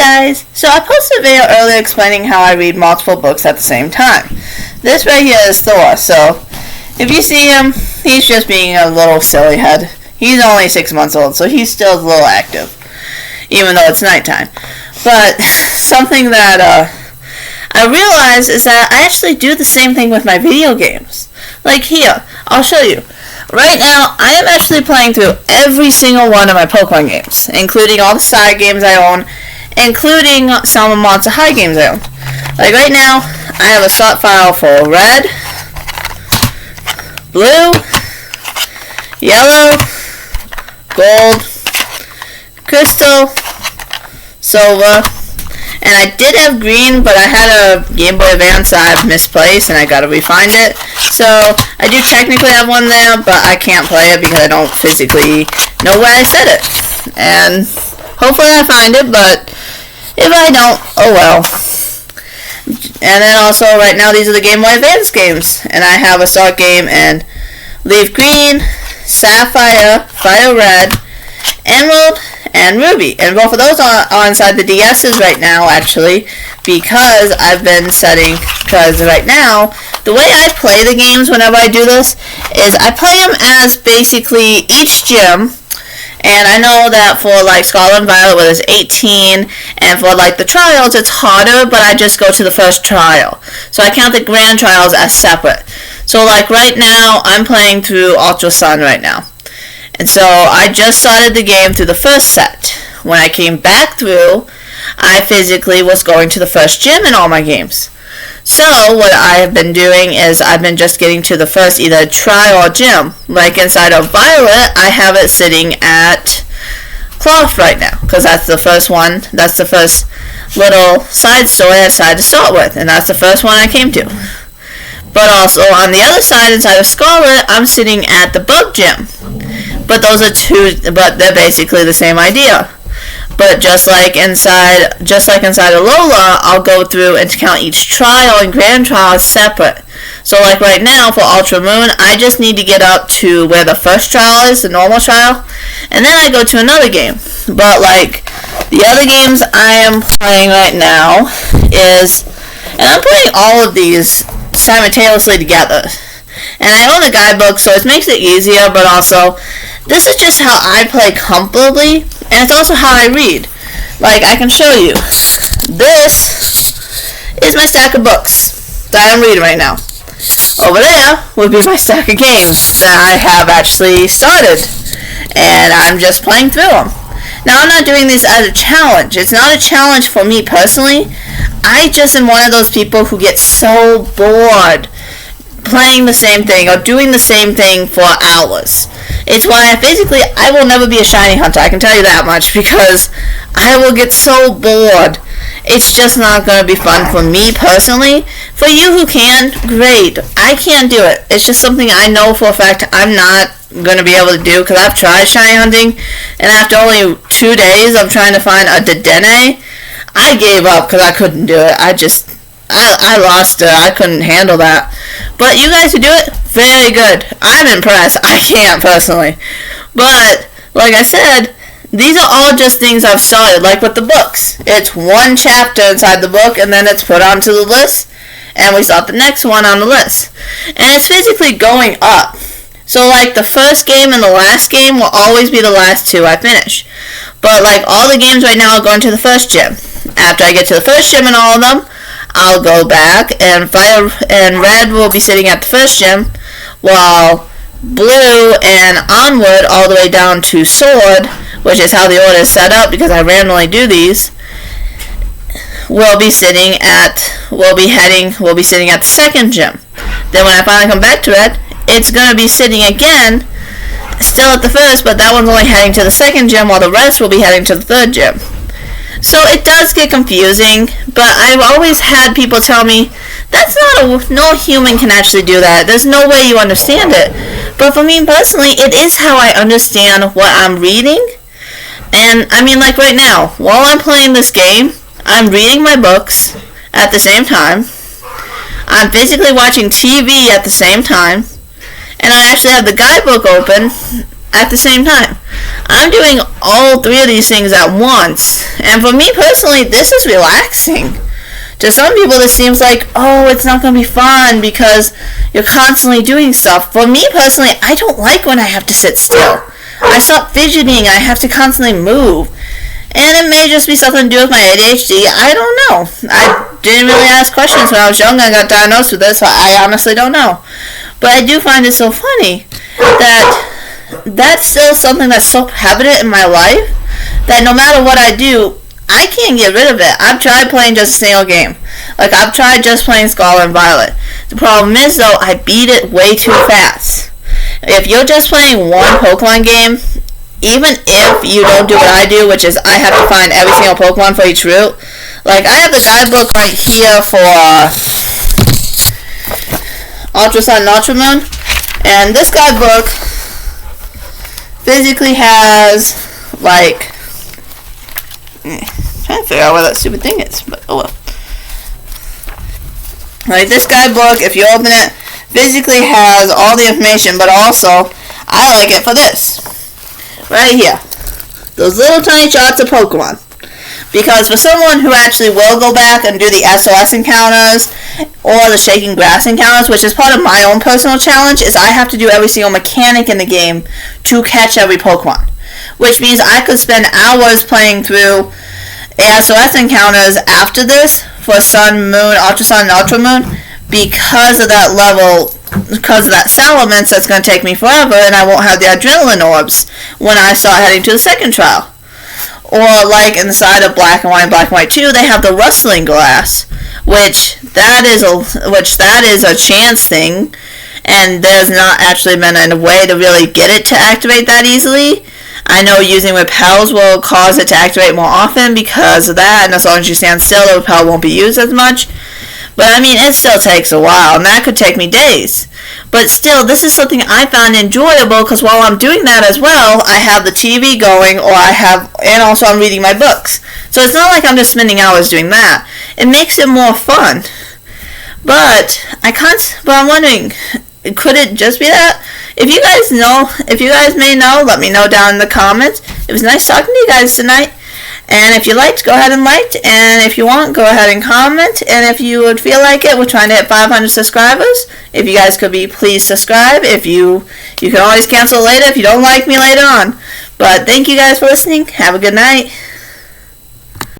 guys, so I posted a video earlier explaining how I read multiple books at the same time. This right here is Thor, so if you see him, he's just being a little silly head. He's only 6 months old, so he's still a little active, even though it's nighttime. But something that I realized is that I actually do the same thing with my video games. Like here, I'll show you. Right now, I am actually playing through every single one of my Pokemon games, including all the side games I own, including some of the Monster High games I own. Like right now, I have a sort file for Red, Blue, Yellow, Gold, Crystal, Silver, and I did have Green, but I had a Game Boy Advance I've misplaced, and I gotta refind it. So, I do technically have one there, but I can't play it because I don't physically know where I set it. And hopefully I find it, but if I don't, oh well. And then also, right now, these are the Game Boy Advance games. And I have a Salt game and Leaf Green, Sapphire, Fire Red, Emerald, and Ruby. And both of those are inside the DS's right now, actually, because I've been setting, because right now, the way I play the games whenever I do this is I play them as basically each gym. And I know that for like Scarlet and Violet where there's 18, and for like the trials it's harder, but I just go to the first trial. So I count the grand trials as separate. So like right now, I'm playing through Ultra Sun right now. And so I just started the game through the first set. When I came back through, I physically was going to the first gym in all my games. So what I have been doing is I've been just getting to the first either trial or gym. Like inside of Violet, I have it sitting at Cloth right now, because that's the first one. That's the first little side story I decided to start with, and that's the first one I came to. But also on the other side, inside of Scarlet, I'm sitting at the Bug Gym. But those are two, but they're basically the same idea. But just like inside of Lola, I'll go through and count each trial and grand trial as separate. So like right now for Ultra Moon, I just need to get up to where the first trial is, the normal trial, and then I go to another game. But like the other games I am playing right now is, and I'm playing all of these simultaneously together. And I own a guidebook, so it makes it easier, but also, this is just how I play comfortably, and it's also how I read. Like, I can show you. This is my stack of books that I'm reading right now. Over there would be my stack of games that I have actually started, and I'm just playing through them. Now, I'm not doing this as a challenge. It's not a challenge for me personally. I just am one of those people who get so bored playing the same thing or doing the same thing for hours. It's why I will never be a shiny hunter, I can tell you that much, because I will get so bored. It's just not going to be fun for me personally. For you who can, great. I can't do it. It's just something I know for a fact I'm not going to be able to do, because I've tried shiny hunting, and after only 2 days of trying to find a Dedenne, I gave up because I couldn't do it. I lost it. I couldn't handle that. But you guys who do it, very good. I'm impressed. I can't personally. But, like I said, these are all just things I've started, like with the books. It's one chapter inside the book, and then it's put onto the list, and we start the next one on the list. And it's physically going up. So, like, the first game and the last game will always be the last two I finish. But, like, all the games right now are going to the first gym. After I get to the first gym in all of them, I'll go back, and Fire and Red will be sitting at the first gym, while Blue and Onward, all the way down to Sword, which is how the order is set up because I randomly do these, will be sitting at the second gym. Then when I finally come back to Red, it's gonna be sitting again, still at the first, but that one's only heading to the second gym, while the rest will be heading to the third gym. So it does get confusing, but I've always had people tell me, no human can actually do that. There's no way you understand it. But for me personally, it is how I understand what I'm reading. And I mean, like right now, while I'm playing this game, I'm reading my books at the same time. I'm physically watching TV at the same time. And I actually have the guidebook open at the same time. I'm doing all three of these things at once. And for me personally, this is relaxing. To some people, this seems like, oh, it's not going to be fun because you're constantly doing stuff. For me personally, I don't like when I have to sit still. I stop fidgeting. I have to constantly move. And it may just be something to do with my ADHD. I don't know. I didn't really ask questions when I was young. I got diagnosed with this, so I honestly don't know. But I do find it so funny that that's still something that's so prevalent in my life that no matter what I do, I can't get rid of it. I've tried playing just a single game. Like, I've tried just playing Scarlet and Violet. The problem is, though, I beat it way too fast. If you're just playing one Pokemon game, even if you don't do what I do, which is I have to find every single Pokemon for each route. Like, I have the guidebook right here for Ultra Sun and Ultra Moon. And this guidebook physically has, like, I'm trying to figure out where that stupid thing is, but oh well. Like, this guidebook, if you open it, physically has all the information, but also, I like it for this. Right here. Those little tiny shots of Pokemon. Because for someone who actually will go back and do the SOS encounters or the shaking grass encounters, which is part of my own personal challenge, is I have to do every single mechanic in the game to catch every Pokemon. Which means I could spend hours playing through SOS encounters after this for Sun, Moon, Ultra Sun, and Ultra Moon because of that level, because of that Salamence that's going to take me forever, and I won't have the Adrenaline Orbs when I start heading to the second trial. Or like in the side of Black and White 2, they have the Rustling Glass, which that is a chance thing, and there's not actually been a way to really get it to activate that easily. I know using repels will cause it to activate more often because of that, and as long as you stand still, the repel won't be used as much. But I mean, it still takes a while, and that could take me days. But still, this is something I found enjoyable because while I'm doing that as well, I have the TV going, and also I'm reading my books. So it's not like I'm just spending hours doing that. It makes it more fun. But I'm wondering, could it just be that? If you guys may know, let me know down in the comments. It was nice talking to you guys tonight. And if you liked, go ahead and like. And if you want, go ahead and comment. And if you would feel like it, we're trying to hit 500 subscribers. If you guys could please subscribe. If you can always cancel later if you don't like me later on. But thank you guys for listening. Have a good night.